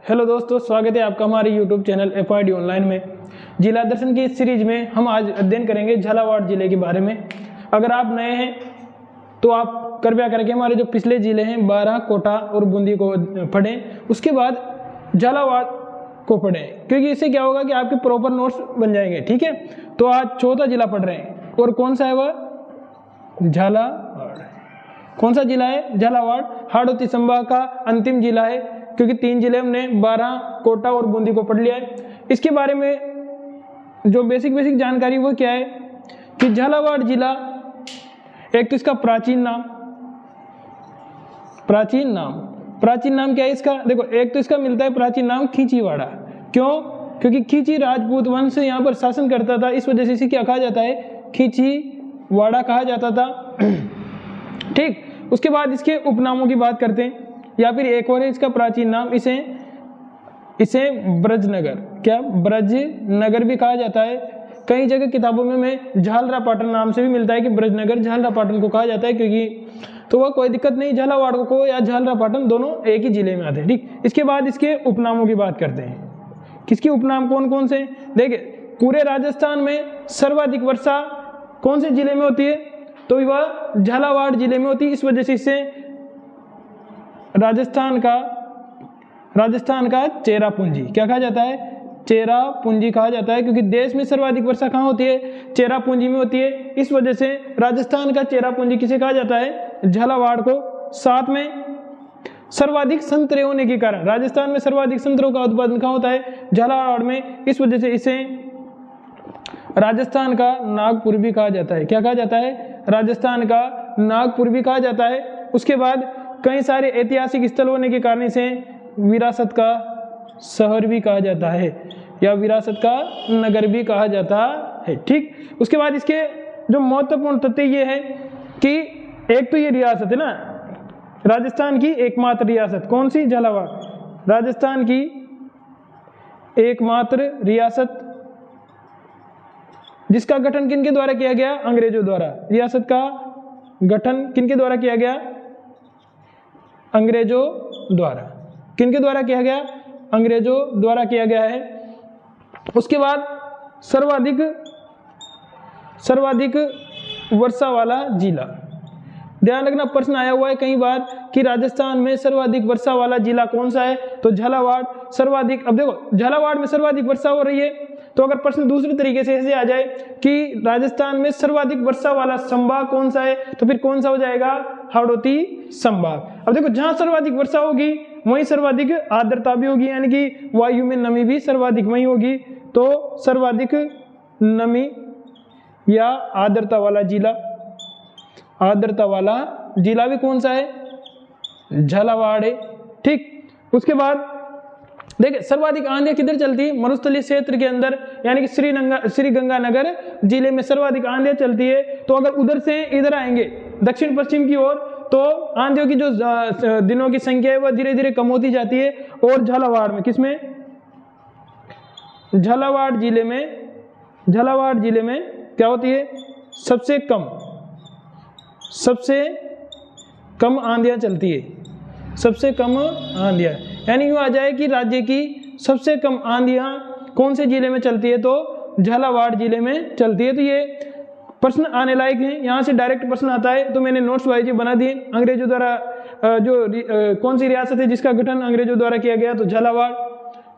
Hello दोस्तों, स्वागत है आपका हमारे यूट्यूब चैनल FID ऑनलाइन में। जिला दर्शन की इस सीरीज में हम आज अध्ययन करेंगे झालावाड़ जिले के बारे में। अगर आप नए हैं तो आप कृपया करके हमारे जो पिछले जिले हैं बारां, कोटा और बूंदी को पढ़ें, उसके बाद झालावाड़ को पढ़ें, क्योंकि इससे क्या होगा कि आपके प्रॉपर नोट्स बन जाएंगे। ठीक है, तो आज चौथा जिला पढ़ रहे हैं और कौन सा है वह? झालावाड़। कौन सा जिला है? झालावाड़। हाड़ौती संभाग का अंतिम जिला है, क्योंकि 3 जिले हमने बारां, कोटा और बूंदी को पढ़ लिया है। इसके बारे में जो बेसिक जानकारी वो क्या है कि झालावाड़ जिला, एक तो इसका प्राचीन नाम क्या है इसका? देखो, एक तो इसका मिलता है प्राचीन नाम खींचीवाड़ा। क्यों? क्योंकि खींची राजपूत वंश यहाँ पर शासन करता था, इस वजह से इसे क्या कहा जाता है? खींचीवाड़ा कहा जाता था। ठीक, उसके बाद इसके उपनामों की बात करते हैं, या फिर एक और है इसका प्राचीन नाम, इसे ब्रजनगर, क्या ब्रजनगर भी कहा जाता है। कई जगह किताबों में हमें झालरापाटन नाम से भी मिलता है कि ब्रजनगर झालरापाटन को कहा जाता है, क्योंकि तो वह कोई दिक्कत नहीं, झालावाड़ को या झालरापाटन दोनों एक ही जिले में आते हैं। ठीक, इसके बाद इसके उपनामों की बात करते हैं। किसके उपनाम कौन कौन से? देखिए, पूरे राजस्थान में सर्वाधिक वर्षा कौन से जिले में होती है? तो वह झालावाड़ जिले में होती है। इस वजह से इसे राजस्थान का चेरापूंजी क्या कहा जाता है? चेरापूंजी कहा जाता है, क्योंकि देश में सर्वाधिक वर्षा कहाँ होती है? चेरापूंजी में होती है। इस वजह से राजस्थान का चेरापूंजी किसे कहा जाता है? झालावाड़ को। साथ में सर्वाधिक संतरे होने के कारण राजस्थान में सर्वाधिक संतरों का उत्पादन कहाँ होता है? झालावाड़ में। इस वजह से इसे राजस्थान का नागपुर भी कहा जाता है। क्या कहा जाता है? राजस्थान का नागपुर भी कहा जाता है। उसके बाद कई सारे ऐतिहासिक स्थल होने के कारण इसे विरासत का शहर भी कहा जाता है, या विरासत का नगर भी कहा जाता है। ठीक, उसके बाद इसके जो महत्वपूर्ण तथ्य ये है कि एक तो ये रियासत है ना, राजस्थान की एकमात्र रियासत। कौन सी? झालावाड़। राजस्थान की एकमात्र रियासत, जिसका गठन किनके द्वारा किया गया? अंग्रेजों द्वारा। रियासत का गठन किनके द्वारा किया गया? अंग्रेजों द्वारा। किनके द्वारा किया गया? अंग्रेजों द्वारा किया गया है। उसके बाद सर्वाधिक वर्षा वाला जिला। ध्यान रखना, प्रश्न आया हुआ है कई बार कि राजस्थान में सर्वाधिक वर्षा वाला जिला कौन सा है? तो झालावाड़ सर्वाधिक। अब देखो, झालावाड़ में सर्वाधिक वर्षा हो रही है, तो अगर प्रश्न दूसरे तरीके से ऐसे आ जाए कि राजस्थान में सर्वाधिक वर्षा वाला संभाग कौन सा है, तो फिर कौन सा हो जाएगा? हाड़ौती संभाग। अब देखो, जहां सर्वाधिक वर्षा होगी वहीं सर्वाधिक आर्द्रता भी होगी, यानी कि वायु में नमी भी सर्वाधिक वहीं होगी। तो सर्वाधिक नमी या आर्द्रता वाला जिला भी कौन सा है? झालावाड़ है। ठीक, उसके बाद देखिए, सर्वाधिक आंधियां किधर चलती है? मरुस्थलीय क्षेत्र के अंदर, यानी कि श्रीगंगानगर जिले में सर्वाधिक आंधियां चलती है। तो अगर उधर से इधर आएंगे दक्षिण पश्चिम की ओर, तो आंधियों की जो दिनों की संख्या है वह धीरे धीरे कम होती जाती है। और झालावाड़ में, किसमें? झालावाड़ जिले में क्या होती है? सबसे कम आंधियां चलती है। सबसे कम आंधियां, यानी यूं आ जाए कि राज्य की सबसे कम आंधियां कौन से जिले में चलती है? तो झालावाड़ जिले में चलती है। तो ये प्रश्न आने लायक है, यहाँ से डायरेक्ट प्रश्न आता है, तो मैंने नोट्स वाइज बना दिए। अंग्रेजों द्वारा कौन सी रियासत है जिसका गठन अंग्रेजों द्वारा किया गया? तो झालावाड़।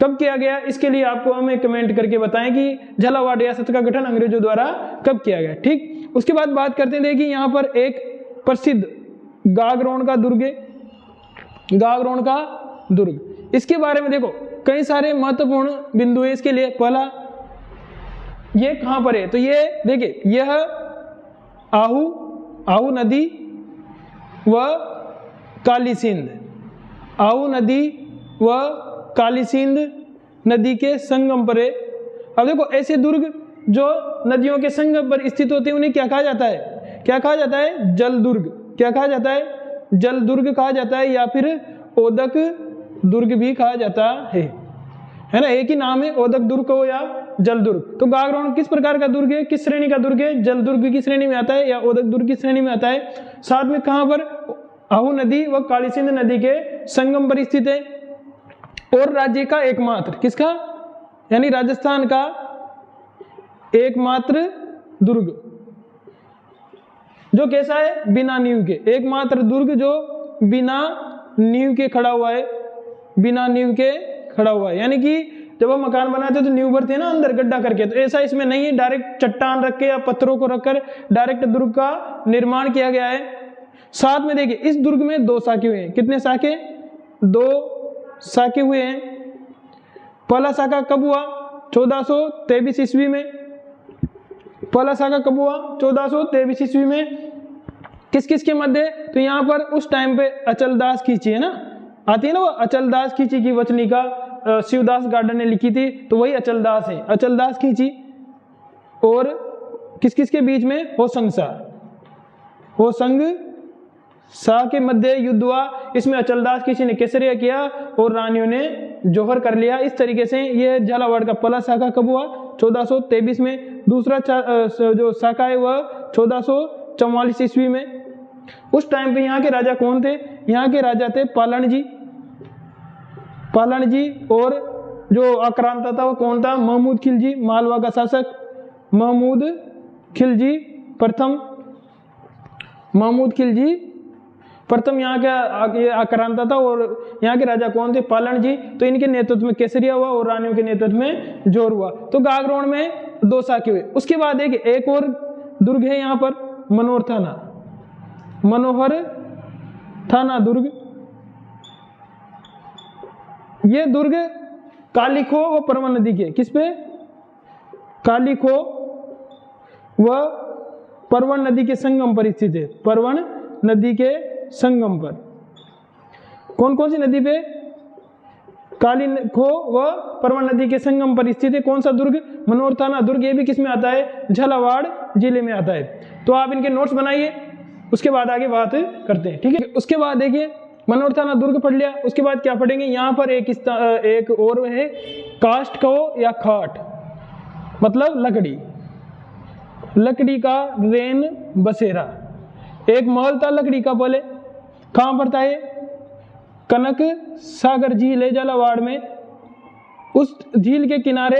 कब किया गया? इसके लिए आपको हमें कमेंट करके बताएं कि झालावाड़ रियासत का गठन अंग्रेजों द्वारा कब किया गया। ठीक, उसके बाद बात करते हैं, देखिए यहाँ पर एक प्रसिद्ध गागरोन का दुर्ग है। गागरोन का दुर्ग, इसके बारे में देखो कई सारे महत्वपूर्ण बिंदु है इसके लिए। पहला, ये कहां पर है? तो ये देखिए, यह आहू नदी व काली सिंध नदी के संगम पर है। अब देखो, ऐसे दुर्ग जो नदियों के संगम पर स्थित होते हैं उन्हें क्या कहा जाता है? क्या कहा जाता है? जल दुर्ग। क्या कहा जाता है? जल दुर्ग कहा जाता है, या फिर ओदक दुर्ग भी कहा जाता है ना। एक ही नाम है, ओदक दुर्ग हो या जल दुर्ग। तो गागरोन किस प्रकार का दुर्ग है? किस श्रेणी का दुर्ग है? जल दुर्ग की श्रेणी में आता है या ओदक दुर्ग की श्रेणी में आता है। साथ में कहां पर? आहू नदी व काली सिंध नदी के संगम पर स्थित है। और राज्य का एकमात्र, किसका, यानी राजस्थान का एकमात्र दुर्ग जो कैसा है, बिना नींव के, एकमात्र दुर्ग जो बिना नींव के खड़ा हुआ है, बिना नींव के खड़ा हुआ है। यानी कि जब हम मकान बनाते तो नींव भरते हैं ना अंदर गड्ढा करके, तो ऐसा इसमें नहीं है, डायरेक्ट चट्टान रख के या पत्थरों को रखकर डायरेक्ट दुर्ग का निर्माण किया गया है। साथ में देखिए इस दुर्ग में 2 साके हुए हैं, कितने साके, 2 साके हुए हैं। पहला साका कब हुआ, 1423 ईस्वी में। पहला साका कब हुआ, 1423 ईस्वी में। किस किस के मध्य, तो यहाँ पर उस टाइम पे अचलदास खींची है ना, आती है ना वो अचलदास खींची की वचनिका शिवदास गार्डन ने लिखी थी, तो वही अचलदास है, अचलदास खींची। और किस किस के बीच में, होशंग शाह के मध्य युद्ध हुआ। इसमें अचलदास खींची ने केसरिया किया और रानियों ने जौहर कर लिया। इस तरीके से ये झालावाड़ का पहला शाखा कब हुआ, 1423 में। दूसरा जो शाखा है वह 1444 ईस्वी में। उस टाइम पे यहाँ के राजा कौन थे, यहाँ के राजा थे पालन जी। और जो आक्रांता था वो कौन था, महमूद खिलजी, मालवा का शासक महमूद खिलजी प्रथम यहाँ का आक्रांता था। और यहाँ के राजा कौन थे, पालन जी। तो इनके नेतृत्व में केसरिया हुआ और रानियों के नेतृत्व में जोर हुआ। तो गागरोन में 2 साके हुए। उसके बाद एक और दुर्ग है यहाँ पर, मनोहर थाना दुर्ग। ये दुर्ग कालीखो व परवन नदी के, किस पे, कालीखो व परवन नदी के संगम पर स्थित है। परवन नदी के संगम पर, कौन कौन सी नदी पे, कालीखो व परवन नदी के संगम पर स्थित है। कौन सा दुर्ग, मनोहर थाना दुर्ग। ये भी किस में आता है, झालावाड़ जिले में आता है। तो आप इनके नोट्स बनाइए, उसके बाद आगे बात करते हैं, ठीक है। उसके बाद देखिए मनोहर थाना दुर्ग पढ़ लिया। उसके बाद क्या पढ़ेंगे, यहाँ पर एक और है, काष्ठ को या खाट, मतलब लकड़ी का रेन बसेरा। एक महल था लकड़ी का पहले, कहाँ पर था ये, कनक सागर झील है झालावाड़ में। उस झील के किनारे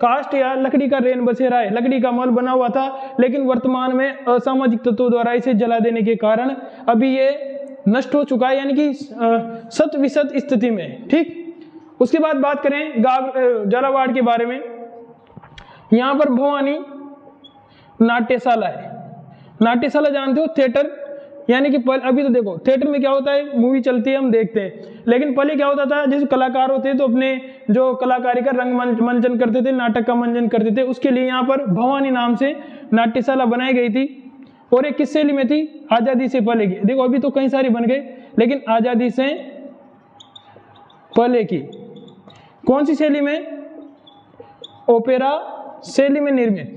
काष्ठ या लकड़ी का रेन बसेरा है, लकड़ी का महल बना हुआ था। लेकिन वर्तमान में असामाजिक तत्वों द्वारा इसे जला देने के कारण अभी ये नष्ट हो चुका है, यानी कि 100% स्थिति में, ठीक। उसके बाद बात करें झालावाड़ के बारे में। यहाँ पर भवानी नाट्यशाला है। नाट्यशाला जानते हो, थिएटर, यानी कि अभी तो देखो थिएटर में क्या होता है, मूवी चलती है हम देखते हैं। लेकिन पहले क्या होता था, जैसे कलाकार होते तो अपने जो कलाकारी का रंग मंचन करते थे, नाटक का मंचन करते थे, उसके लिए यहाँ पर भवानी नाम से नाट्यशाला बनाई गई थी। और एक किस शैली में थी, आजादी से पहले की। देखो अभी तो कई सारी बन गए, लेकिन आजादी से पहले की कौन सी शैली में, ओपेरा शैली में निर्मित।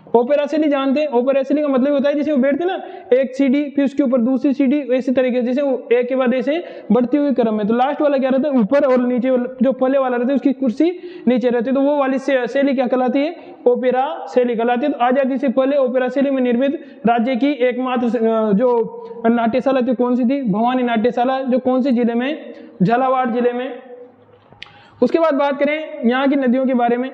ओपेरा शैली जानते हैं, ओपेरा शैली का मतलब होता है जैसे वो बैठते ना, एक सीढ़ी फिर उसके ऊपर दूसरी सीढ़ी, इसी तरीके से जैसे वो एक के बाद ऐसे बढ़ती हुई क्रम में। तो लास्ट वाला क्या रहता है, ऊपर, और नीचे जो पहले वाला रहता है उसकी कुर्सी नीचे रहती है। तो वो वाली शैली क्या कहलाती है, ओपेरा शैली कहलाती है। तो आजादी से पहले ओपेरा शैली में निर्मित राज्य की एकमात्र जो नाट्यशाला थी कौन सी थी, भवानी नाट्यशाला, जो कौन से जिले में, झालावाड़ जिले में। उसके बाद बात करें यहाँ की नदियों के बारे में,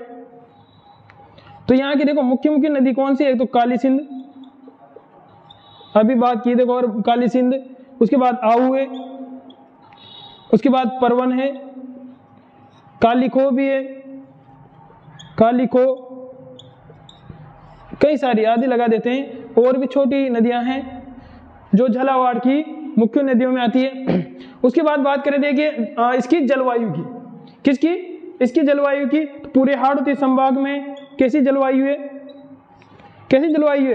तो यहाँ की देखो मुख्य नदी कौन सी है, एक तो काली सिंध, अभी बात की देखो, और काली सिंध। उसके बाद आहू है, उसके बाद परवन है, कालीखो भी है, कालीखो, कई सारी आदि लगा देते हैं। और भी छोटी नदियां हैं जो झालावाड़ की मुख्य नदियों में आती है। उसके बाद बात करें देखिए इसकी जलवायु की, किसकी, इसकी जलवायु की। तो पूरे हाड़ौती संभाग में कैसी जलवायु है, कैसी जलवायु है,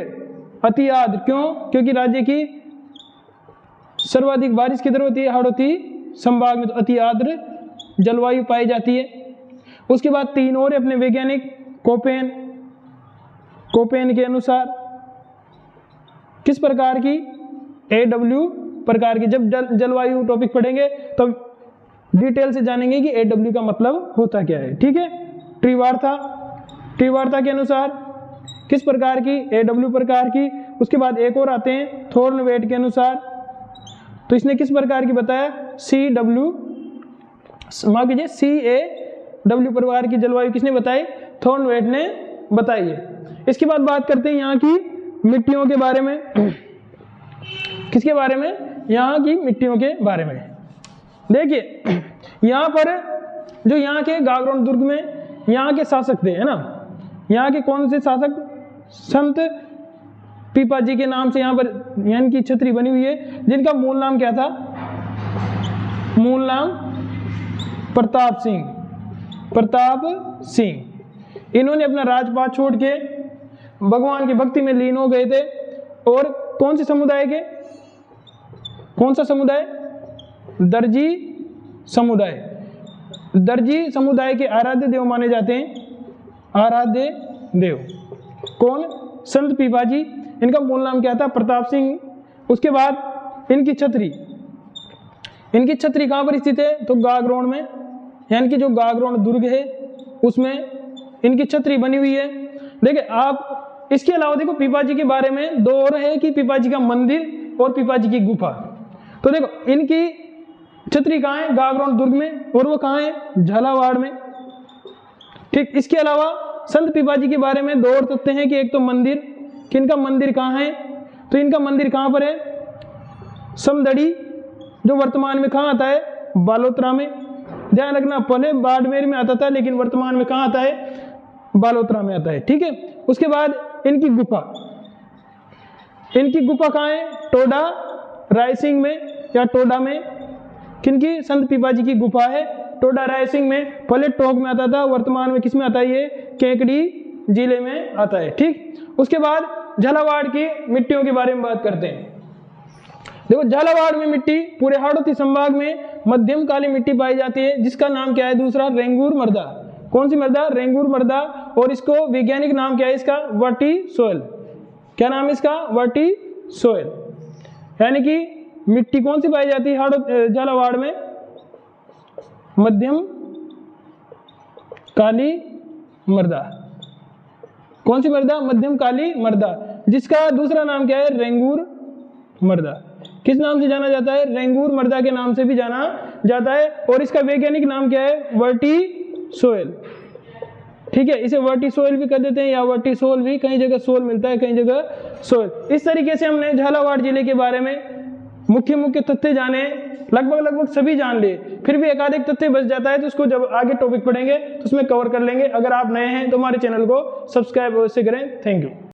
अति आर्द्र। क्यों, क्योंकि राज्य की सर्वाधिक बारिश किधर होती है, हाड़ौती संभाग में, तो अति आर्द्र जलवायु पाई जाती है। उसके बाद 3 और अपने वैज्ञानिक, कोपेन के अनुसार किस प्रकार की, AW प्रकार की। जब जलवायु टॉपिक पढ़ेंगे तो डिटेल से जानेंगे कि AW का मतलब होता क्या है, ठीक है। त्रिवार्ता के अनुसार किस प्रकार की, AW प्रकार की। उसके बाद एक और आते हैं थॉर्नवेट के अनुसार, तो इसने किस प्रकार की बताया, CW माफ कीजिए, CAW प्रकार की जलवायु किसने बताई? थॉर्नवेट ने बताई है। इसके बाद बात करते हैं यहाँ की मिट्टियों के बारे में। किसके बारे में? यहाँ की मिट्टियों के बारे में। देखिए यहाँ पर जो यहाँ के गागरोन दुर्ग में यहाँ के शासक थे, है ना, यहाँ के कौन से शासक? संत पीपाजी के नाम से यहाँ पर यहाँ की छतरी बनी हुई है, जिनका मूल नाम क्या था? मूल नाम प्रताप सिंह। प्रताप सिंह। इन्होंने अपना राजपाट छोड़ के भगवान की भक्ति में लीन हो गए थे। और कौन से समुदाय के? कौन सा समुदाय? दर्जी समुदाय। दर्जी समुदाय के आराध्य देव माने जाते हैं। आराध्य देव कौन? संत पीपाजी। इनका मूल नाम क्या था? प्रताप सिंह। उसके बाद इनकी छतरी, इनकी छतरी कहाँ पर स्थित है? तो गागरोन में, यानी कि जो गागरोन दुर्ग है उसमें इनकी छतरी बनी हुई है। देखिए आप इसके अलावा देखो पीपाजी के बारे में दो और है कि पीपाजी का मंदिर और पीपाजी की गुफा। तो देखो इनकी छतरी कहाँ है? गागरोन दुर्ग में। और वो कहाँ है? झालावाड़ में। ठीक। इसके अलावा संत पीपाजी के बारे में दो और तथ्य हैं कि एक तो मंदिर, कि इनका मंदिर कहाँ है? तो इनका मंदिर कहाँ पर है? समदड़ी, जो वर्तमान में कहाँ आता है? बालोतरा में। ध्यान रखना, पहले बाड़मेर में आता था लेकिन वर्तमान में कहाँ आता है? बालोतरा में आता है। ठीक है। उसके बाद इनकी गुफा, इनकी गुफा कहाँ है? टोडा रायसिंह में या टोडा में। किनकी? संत पीपाजी की गुफा है टोडा रायसिंह में। पहले टोंक में आता था, वर्तमान में किसमें आता है? ये केकड़ी जिले में आता है। ठीक। उसके बाद झालावाड़ की मिट्टियों के बारे में बात करते हैं। देखो झालावाड़ में मिट्टी पूरे हाड़ौती संभाग में मध्यम काली मिट्टी पाई जाती है, जिसका नाम क्या है? दूसरा रेंगूर मृदा। कौन सी मृदा? रेंगूर मृदा। और इसको वैज्ञानिक नाम क्या है इसका? वर्टी सोयल। क्या नाम है इसका? वर्टी सोयल। यानी कि मिट्टी कौन सी पाई जाती है झालावाड़ में? मध्यम काली मृदा। कौन सी मृदा? मध्यम काली मृदा, जिसका दूसरा नाम क्या है? रेंगूर मृदा। किस नाम से जाना जाता है? रेंगूर मृदा के नाम से भी जाना जाता है। और इसका वैज्ञानिक नाम क्या है? वर्टी सोयल। ठीक है। इसे वर्टी सोयल भी कर देते हैं या वर्टी सोल भी, कई जगह सोल मिलता है, कई जगह सोयल। इस तरीके से हमने झालावाड़ जिले के बारे में मुख्य मुख्य तथ्य जाने, लगभग सभी जान लिए। फिर भी एकाधिक तथ्य बच जाता है तो उसको जब आगे टॉपिक पढ़ेंगे तो उसमें कवर कर लेंगे। अगर आप नए हैं तो हमारे चैनल को सब्सक्राइब अवश्य करें। Thank you.